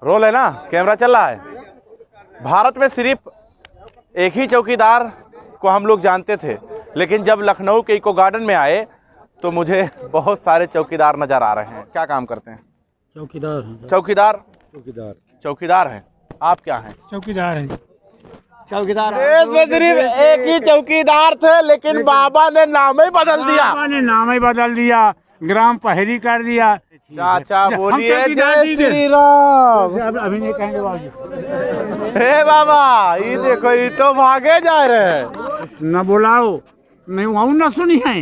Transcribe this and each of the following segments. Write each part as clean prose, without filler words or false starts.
Role है ना, camera चल रहा है। भारत में सिर्फ एक ही चौकीदार को हम लोग जानते थे, लेकिन जब लखनऊ के इको गार्डन में आए तो मुझे बहुत सारे चौकीदार नजर आ रहे हैं। क्या काम करते हैं? चौकीदार हैं। चौकीदार चौकीदार चौकीदार हैं। आप क्या हैं? चौकीदार हैं। चौकीदार देश में सिर्फ एक ही चौकीदार थे, लेकिन बाबा ने नाम ही बदल दिया। बाबा ने नाम ही बदल दिया, ग्राम पहरी कर दिया। चाचा बोलिए हम जय श्री राम। अभी नहीं कहेंगे बाबू। हे बाबा, ये देखो, ये तो भागे जा रहे हैं। न बुलाओ, नहीं वहाँ न सुनी है।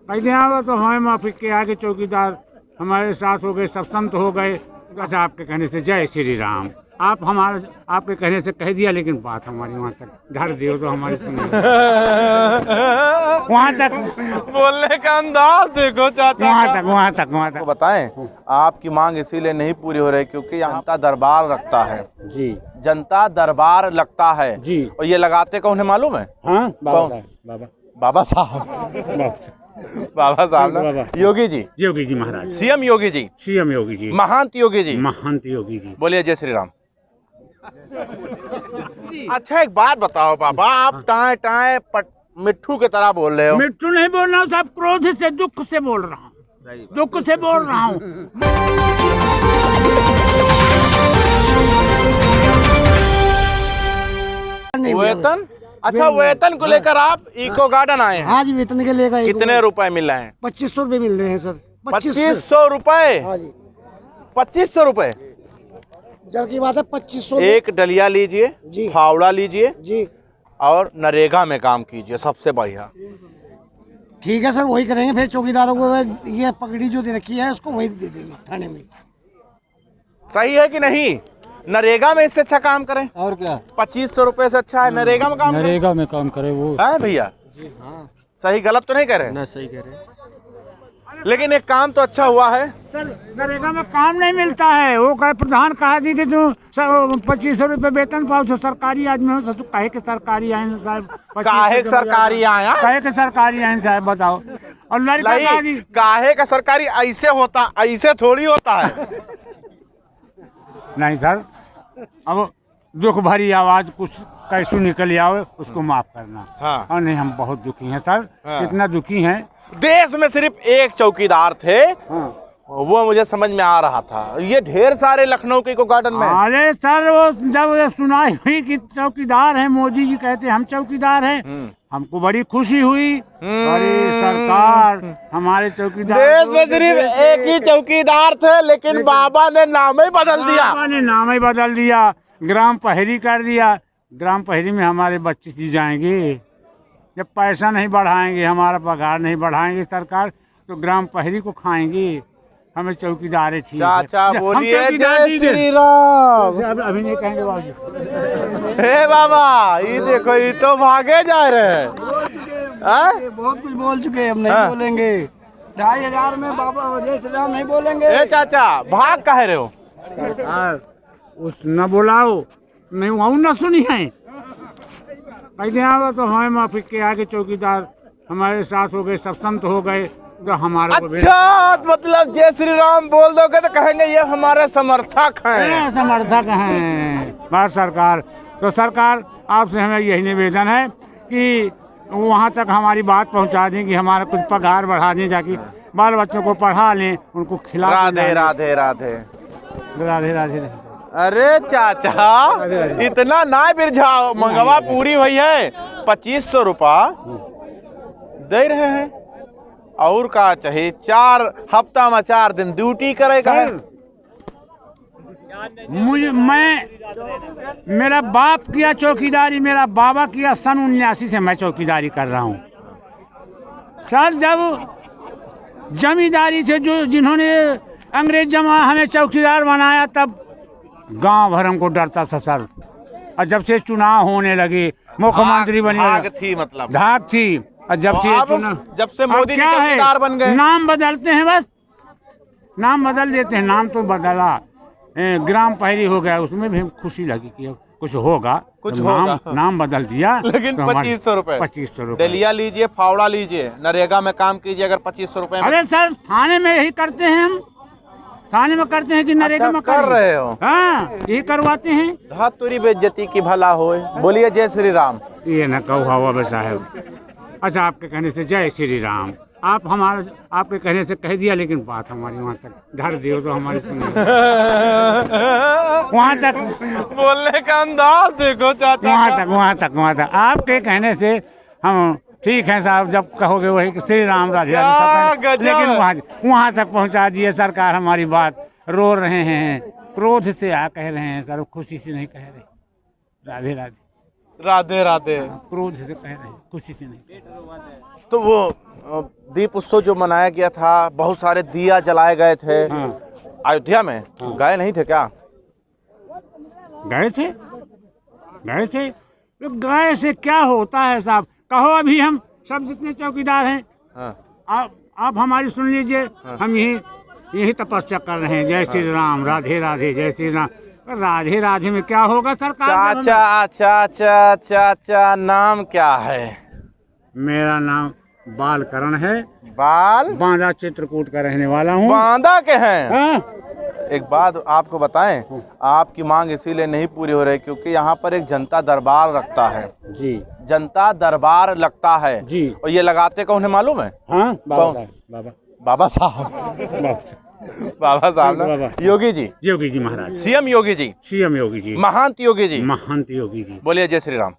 कहते आओ तो हमें माफी के आगे चौकीदार हमारे साथ हो गए, सब संत हो गए। अच्छा, आपके कहने से जय श्री राम। आप हमारे आपके कहने से कह दिया, लेकिन बात हमारी वहाँ तक धर दियो तो हमारी सुनी। वहाँ तक बोलने का अंदाज देखो चाचा। वहाँ तक तो बताएं, आपकी मांग इसीलिए नहीं पूरी हो रही क्योंकि यहाँ जनता दरबार रखता है जी। जनता दरबार लगता है जी। और ये लगाते कौन है मालूम है? हाँ, कौन? बाबा साहब। बाबा साहब ना, योगी जी। योगी जी महाराज, सीएम योगी जी। सीएम योगी जी, महंत योगी जी। महंत योगी जी। बोलिए जय श्री राम। अच्छा, एक बात बताओ बाबा, आप टाए टाए मिट्ठू की तरह बोल रहे हो। मिट्ठू नहीं बोल रहा हूँ साहब, क्रोध से, दुख से बोल रहा हूँ, दुख से बोल रहा हूँ। वेतन? अच्छा, वेतन को लेकर आप इको गार्डन आए हैं? हाँ जी, वेतन के लेकर। कितने रुपए मिल रहे हैं? 2500 रुपए मिल रहे हैं सर। 2500 रुपए? हाँ जी, 2500 रुपए। जबकि बात है 2500। एक डलिया लीजिए जी, फावड़ा लीजिए जी, और नरेगा में काम कीजिए, सबसे बढ़िया। ठीक है सर, वही करेंगे। फिर चौकीदारों को ये पगड़ी जो दे रखी है उसको वही दे देंगे थाने में। सही है कि नहीं? नरेगा में इससे अच्छा काम करें। और क्या, 2500 रुपए से अच्छा है नरेगा में काम करें। नरेगा में काम करे वो है भैया? जी हाँ, सही गलत तो नहीं करे ना, सही करे। लेकिन एक काम तो अच्छा हुआ है। सर, नरेगा में काम नहीं मिलता है। वो कहे प्रधान कहा जी कि जो 2500 रुपये वेतन पाओ तो सरकारी आदमी हो। ससुर कहे के सरकारी आए साहब, काहे के सरकारी आया? कहे के सरकारी आए साहब, बताओ। और लड़का कहा जी काहे का सरकारी ऐसे होता, ऐसे थोड़ी होता है। नहीं सर, अब दुख भरी आवाज कुछ कैसू निकल आवे उसको माफ करना। हाँ। और नहीं, हम बहुत दुखी हैं सर। हाँ। इतना दुखी हैं। देश में सिर्फ एक चौकीदार थे। हाँ। वो मुझे समझ में आ रहा था। ये ढेर सारे लखनऊ के इको गार्डन में। अरे सर, वो जब ये सुनाई हुई कि चौकीदार हैं, मोदी जी कहते हम चौकीदार हैं, हमको बड़ी खुशी हुई। अरे सरकार, हमारे चौकीदार। देश में सिर्फ एक ही चौकीदार थे, लेकिन बाबा ने नाम ही बदल दिया। बाबा ने नाम ही बदल दिया, ग्राम पहरी कर दिया। ग्राम पहरी में हमारे बच्चे की जाएंगे। जब पैसा नहीं बढ़ाएंगे, हमारा पगार नहीं बढ़ाएंगे सरकार, तो ग्राम पहरी को खाएंगे। हमें चौकीदार ठीक है। चाचा बोलिए जय श्री राम। अभी नहीं कहेंगे बाबू। हे बाबा, ये देखो, ये तो भागे जा रहे हैं। बहुत कुछ बोल चुके हैं, हम नहीं बोलेंगे। 2500 में बाबा जय श्री राम नहीं बोलेंगे। चाचा भाग कह रहे हो? उस न बुलाओ, नहीं वहाँ न सुनी है। कहते आओ तो हमें माफी के आगे चौकीदार हमारे साथ हो गए, सब संत हो गए। तो हमारे अच्छा, मतलब जय श्री राम बोल दोगे तो कहेंगे ये हमारे समर्थक हैं। समर्थक हैं। भारत सरकार, तो सरकार आपसे हमें यही निवेदन है कि वहाँ तक हमारी बात पहुँचा दें कि हमारा कुछ पगार बढ़ा दें, जाकि बाल बच्चों को पढ़ा लें, उनको खिला। राधे राधे राधे राधे राधे। अरे चाचा, इतना ना बिरझाओ, मंगवा पूरी हुई है। 2500 रुपया दे रहे हैं और का चाहिए? 4 हफ्ता में 4 दिन ड्यूटी करेगा। मेरा बाप किया चौकीदारी, मेरा बाबा किया सन 79 से मैं चौकीदारी कर रहा हूँ सर। जब जमींदारी से जिन्होंने अंग्रेज जमा हमें चौकीदार बनाया, तब गांव भर हमको डरता था सर। और जब से चुनाव होने लगे, मुख्यमंत्री बने, धाक थी, मतलब धाक थी। और जब से मोदी जी चौकीदार बन गए, नाम बदलते हैं, बस नाम बदल देते हैं। नाम तो बदला, ग्राम पहरी हो गया, उसमें भी खुशी लगी कि कुछ होगा, कुछ तो होगा। नाम बदल दिया। लेकिन 2500 रुपए। 2500 रुपए डलिया लीजिए, फावड़ा लीजिए, नरेगा में काम कीजिए, अगर 2500 रुपए। अरे सर, थाने में यही करते हैं हम। थाने में करते हैं कि नरेगा में कर रहे हो? हाँ, ये करवाते हैं। धातुरी बेइज्जती की भला होए। बोलिए जय श्री राम। ये न कहो हवा साहब। अच्छा, आपके कहने से जय श्री राम, आप हमारा आपके कहने से कह दिया, लेकिन बात हमारी वहाँ तक धर दियो तो हमारी सुनिए। वहाँ तक बोलने का अंदाज देखो चाचा। वहाँ तक आपके कहने से हम ठीक है साहब, जब कहोगे वही कि श्री राम राधे राधे सब कहें। लेकिन वहाँ तक पहुँचा दिए सरकार हमारी बात। रो रहे हैं, क्रोध से कह रहे हैं सर, खुशी से नहीं कह रहे। राधे राधे राधे राधे। क्रोध से कह रहे हैं, खुशी से नहीं। तो वो दीप उत्सव जो मनाया गया था, बहुत सारे दिया जलाए गए थे अयोध्या में, गए नहीं थे क्या? गए थे तो गए से क्या होता है साहब? कहो अभी हम सब जितने चौकीदार हैं, आप हमारी सुन लीजिए। हम यही तपस्या कर रहे हैं, जय श्री राम राधे राधे, जय श्री राम राधे राधे में क्या होगा सरकार? चाचा नाम क्या है? मेरा नाम बालकरण है। बांदा चित्रकूट का रहने वाला हूँ। बांदा के हैं? हाँ? एक बात आपको बताएं, आपकी मांग इसीलिए नहीं पूरी हो रही क्योंकि यहाँ पर एक जनता दरबार लगता है जी। जनता दरबार लगता है जी। और ये लगाते कौन है मालूम है? हाँ, बाबा साहब ना? योगी जी महाराज, सीएम योगी जी, महंत योगी जी। बोलिए जय श्री राम।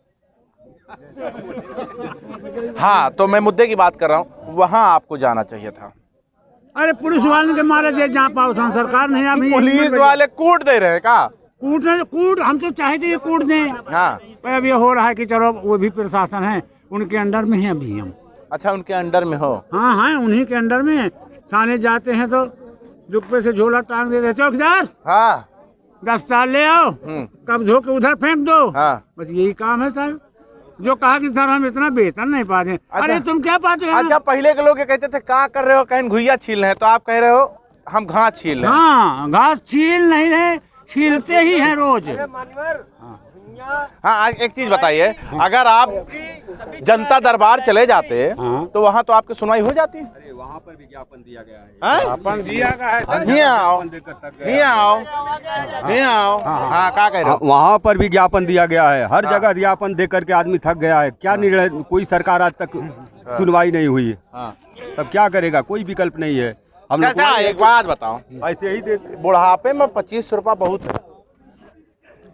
हाँ, तो मैं मुद्दे की बात कर रहा हूँ, वहाँ आपको जाना चाहिए था। अरे पुलिस वाले के मारे जहाँ पाओ सरकार नहीं। अभी पुलिस वाले कूट दे रहे हैं का? कूट हम तो चाहते हैं कूट दें। हाँ, पर अब ये हो रहा है कि चलो वो भी प्रशासन है, उनके अंडर में है अभी हम। अच्छा, उनके अंडर में हो? हाँ, उन्हीं के अंडर में। थाने जाते हैं तो जुब्बे से झोला टांग देते हैं, चौकीदार 10 साल ले आओ, कब धो के उधर फेंक दो। बस यही काम है सर। जो कहा कि सर हम इतना वेतन नहीं पाते। अच्छा, अरे तुम क्या पाते हो? अच्छा, पहले के लोग कहते थे क्या कर रहे हो, कहीं घुइया छील रहे हैं, तो आप कह रहे हो हम घास छील रहे हैं। हाँ, घास छील नहीं रहे, छीलते ही हैं रोज। हाँ, एक चीज बताइए, अगर आप जनता दरबार चले जाते तो वहाँ तो आपकी सुनवाई हो जाती? अरे वहाँ पर विज्ञापन दिया गया है। विज्ञापन दिया गया है। नहीं आओ। हाँ, क्या कह रहे हो? वहाँ पर विज्ञापन दिया गया है, हर जगह विज्ञापन दे करके आदमी थक गया है। क्या निर्णय, कोई सरकार आज तक सुनवाई नहीं हुई है। तब क्या करेगा, कोई विकल्प नहीं है। हम लोग एक बात बताओ, ऐसे ही बुढ़ापे में 2500 रुपया बहुत है।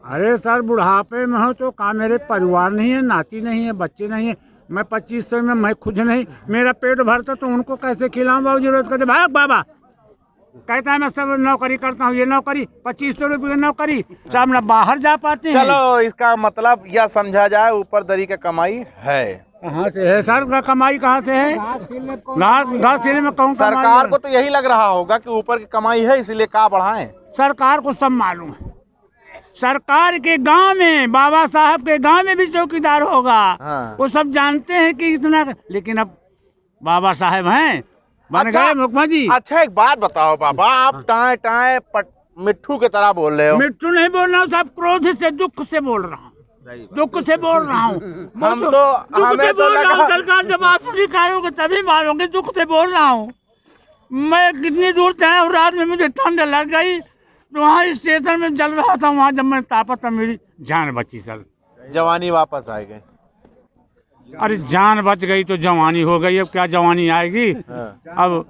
अरे सर, बुढ़ापे में हो तो का मेरे परिवार नहीं है, नाती नहीं है, बच्चे नहीं है। मैं 2500 में मैं खुद नहीं, मेरा पेट भरता तो उनको कैसे खिलाऊं? बाबू जरूरत करते भाग बाबा कहता है मैं सब नौकरी करता हूँ, ये नौकरी 2500 रुपये की नौकरी, सब न बाहर जा पाते हैं। चलो, इसका मतलब यह समझा जाए ऊपर दरी का कमाई है। कहाँ से है सर? कमाई कहाँ से है? घास सिले में कौन? सरकार को तो यही लग रहा होगा कि ऊपर की कमाई है, इसलिए क्या बढ़ाएं। सरकार को सब मालूम है। सरकार के गांव में, बाबा साहब के गांव में भी चौकीदार होगा। वो सब जानते हैं कि इतना, लेकिन अब बाबा साहब हैं, बन गए मुख्यमंत्री। अच्छा, एक बात बताओ बाबा, आप टाए मिट्ठू की तरह बोल रहे हो। मिट्ठू नहीं बोल रहा हूँ साहब, क्रोध से, दुख से बोल रहा हूँ। हम तो हमें तो लगा सरकार जब आंसू निकालोगे तभी मारोगे। दुख से बोल रहा हूँ। मैं कितनी दूर से आया, रात में मुझे ठंड लग गई तो वहाँ स्टेशन में जल रहा था। वहाँ जब मैं तापा तब मेरी जान बची सर। जवानी वापस आ गई। अरे जान बच गई तो जवानी हो गई, अब क्या जवानी आएगी? अब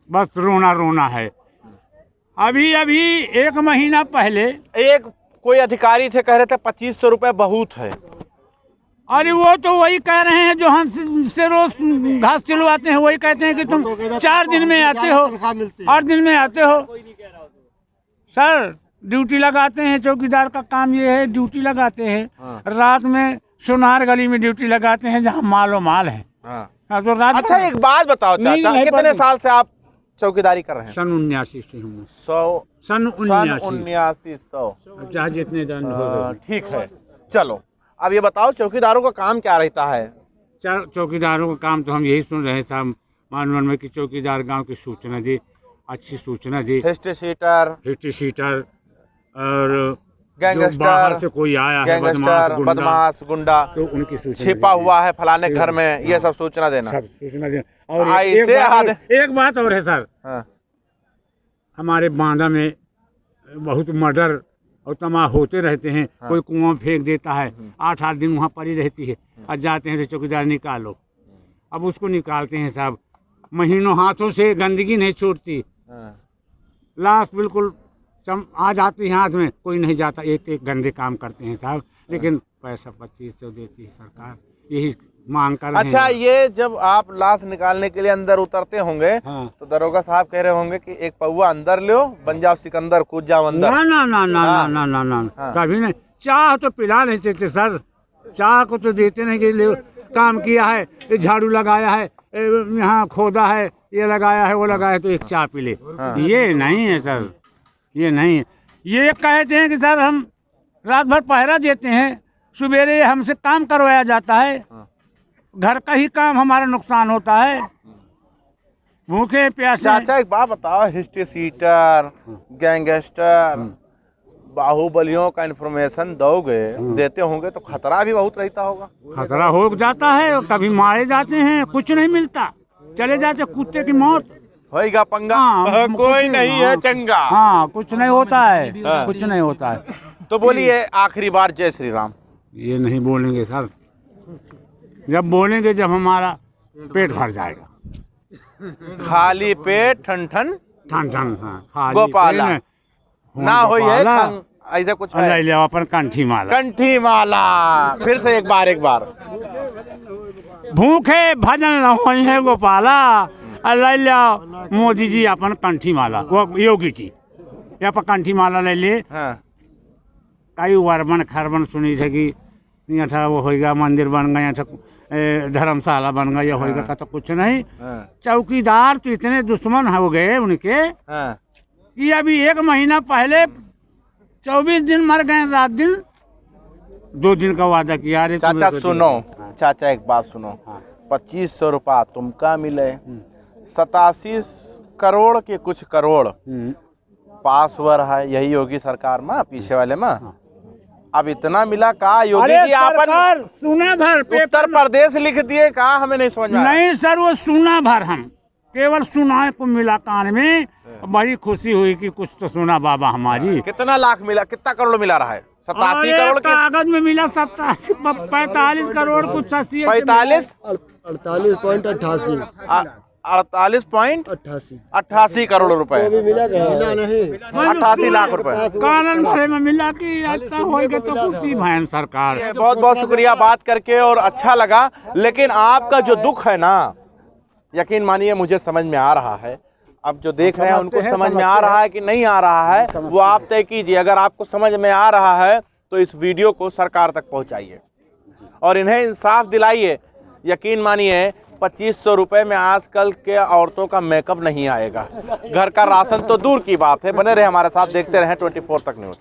बस रोना है। अभी 1 महीना पहले एक कोई अधिकारी थे, कह रहे थे 2500 रुपये बहुत है। अरे वो तो वही कह रहे हैं जो हमसे रोज घास चिलवाते हैं, वही कहते हैं कि तुम 4 दिन में आते हो, 8 दिन में आते हो। सर, ड्यूटी लगाते हैं, चौकीदार का काम ये है, ड्यूटी लगाते हैं। रात में सोनार गली में ड्यूटी लगाते हैं जहाँ मालो माल है। तो रात। अच्छा, एक बात बताओ चाचा, कितने साल से आप चौकीदारी कर रहे हैं? सन 79 से हूँ। सन 1900 चाहे जितने दंड हो। ठीक है, चलो अब ये बताओ चौकीदारों का काम क्या रहता है? चौकीदारों का काम तो हम यही सुन रहे हैं साहब मानवन में कि चौकीदार गांव की सूचना दे, अच्छी सूचना दे। हिस्ट्री शीटर और बाहर से कोई आया है बदमाश गुंडा तो उनकी सूचना छिपा हुआ है फलाने घर में, ये सब सूचना देना। सब सूचना देना। और एक बात और है सर, हमारे बांदा में बहुत मर्डर और तमाह होते रहते हैं। कोई कुआं फेंक देता है, 8-8 दिन वहाँ पड़ी रहती है, और जाते हैं तो चौकीदार निकालो। अब उसको निकालते हैं साहब, महीनों हाथों से गंदगी नहीं छोड़ती, लाश बिल्कुल आ जाती है हाथ में, कोई नहीं जाता। एक गंदे काम करते हैं साहब, लेकिन पैसा 2500 देती है सरकार, यही मांग कर रहे हैं। अच्छा, ये जब आप लाश निकालने के लिए अंदर उतरते होंगे तो दरोगा साहब कह रहे होंगे कि एक पौवा अंदर लो, बन जाओ सिकंदर, कूद जाओ अंदर। ना ना ना ना ना ना ना ना, कभी नहीं। चाह तो पिला नहीं सकते सर, चाह को तो देते नहीं कि काम किया है, ये झाड़ू लगाया है, यहाँ खोदा है, ये लगाया है, वो लगाया है, तो एक चाय पी ले। ये नहीं है सर, ये नहीं है। ये कहते हैं कि सर हम रात भर पहरा देते हैं, सवेरे हमसे काम करवाया जाता है, घर का ही काम हमारा नुकसान होता है, भूखे प्यासे। चाचा एक बात बताओ, हिस्ट्री सीटर, गैंगस्टर, बाहुबलियों का इन्फॉर्मेशन दोगे, देते होंगे तो खतरा भी बहुत रहता होगा। खतरा हो जाता है, कभी मारे जाते हैं, कुछ नहीं मिलता, चले जाते, कुत्ते की मौत होएगा पंगा। हाँ, कोई नहीं है चंगा। हाँ, कुछ नहीं होता है, कुछ नहीं होता है। तो बोलिए आखिरी बार जय श्री राम। ये नहीं बोलेंगे सर, जब बोलेंगे जब हमारा पेट भर जाएगा। खाली पेट ठन ठन ठन ठन, हाँ, खाली गोपाला पेट ना होई है, गोपाला, ऐसा कुछ है। ले लिया अपन कंठी माला। कंठी माला, फिर से एक बार भूखे भजन न होई है गोपाला, ले लिया मोदी जी अपन कंठी माला, वो योगी जी या पर कंठी माला ले लिए। हाँ। कई वर्मन खरबन सुनी थे कि यहाँ वो होएगा, मंदिर बन गया, यहाँ धर्मशाला बन गया, होएगा का तो कुछ नहीं। चौकीदार तो इतने दुश्मन हो गए उनके कि अभी 1 महीना पहले 24 दिन मर गए, रात दिन 2 दिन का वादा किया। अरे चाचा सुनो, चाचा एक बात सुनो, 2500 रुपया तुमका मिले, 87 करोड़ के कुछ करोड़ पासवर है यही योगी सरकार में, पीछे वाले में। अब इतना मिला का योगी जी आपन सुना भर उत्तर प्रदेश लिख दिए का, हमें नहीं समझ में। नहीं सर, वो सुना भर, हम केवल सुनाए को मिला कान में। बड़ी खुशी हुई कि कुछ तो सुना बाबा हमारी। कितना लाख मिला, कितना करोड़ मिला रहा है? 87 करोड़ के कागज में मिला 45 करोड़ कुछ 80 48.88 48.88 करोड़ रुपए, मिला नहीं 88 लाख रुपए कानन भरे में मिला कि अच्छा होएगा तो खुशी भैन सरकार। बहुत बहुत शुक्रिया बात करके, और अच्छा लगा। लेकिन आपका जो दुख है ना, यकीन मानिए मुझे समझ में आ रहा है। अब जो देख रहे हैं उनको समझ में आ रहा है कि नहीं आ रहा है, वो आप तय कीजिए। अगर आपको समझ में आ रहा है तो इस वीडियो को सरकार तक पहुंचाइए और इन्हें इंसाफ दिलाइए। यकीन मानिए 2500 रुपए में आजकल के औरतों का मेकअप नहीं आएगा, घर का राशन तो दूर की बात है। बने रहे हमारे साथ, देखते रहें 24 तक न्यूज़।